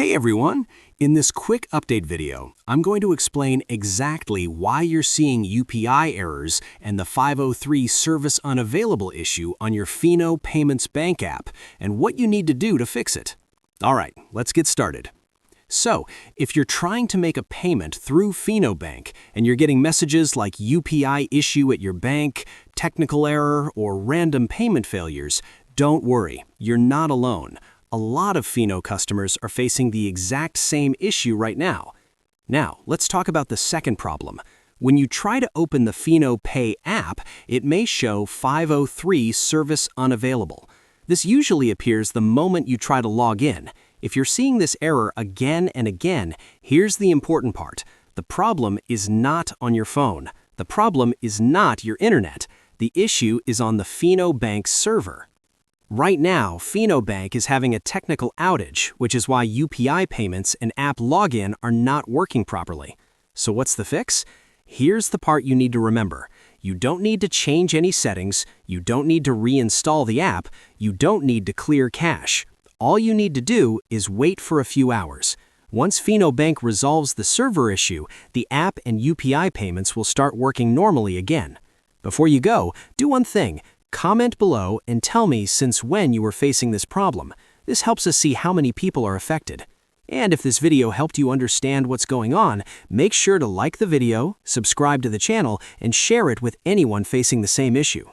Hey everyone! In this quick update video, I'm going to explain exactly why you're seeing UPI errors and the 503 service unavailable issue on your Fino Payments Bank app and what you need to do to fix it. Alright, let's get started. So, if you're trying to make a payment through Fino Bank and you're getting messages like UPI issue at your bank, technical error, or random payment failures, don't worry, you're not alone. A lot of Fino customers are facing the exact same issue right now. Now, let's talk about the second problem. When you try to open the Fino Pay app, it may show 503 service unavailable. This usually appears the moment you try to log in. If you're seeing this error again and again, here's the important part. The problem is not on your phone. The problem is not your internet. The issue is on the Fino Bank server. Right now, Fino Bank is having a technical outage, which is why UPI payments and app login are not working properly. So what's the fix? Here's the part you need to remember. You don't need to change any settings, you don't need to reinstall the app, you don't need to clear cache. All you need to do is wait for a few hours. Once Fino Bank resolves the server issue, the app and UPI payments will start working normally again. Before you go, do one thing. Comment below and tell me since when you were facing this problem. This helps us see how many people are affected. And if this video helped you understand what's going on, make sure to like the video, subscribe to the channel, and share it with anyone facing the same issue.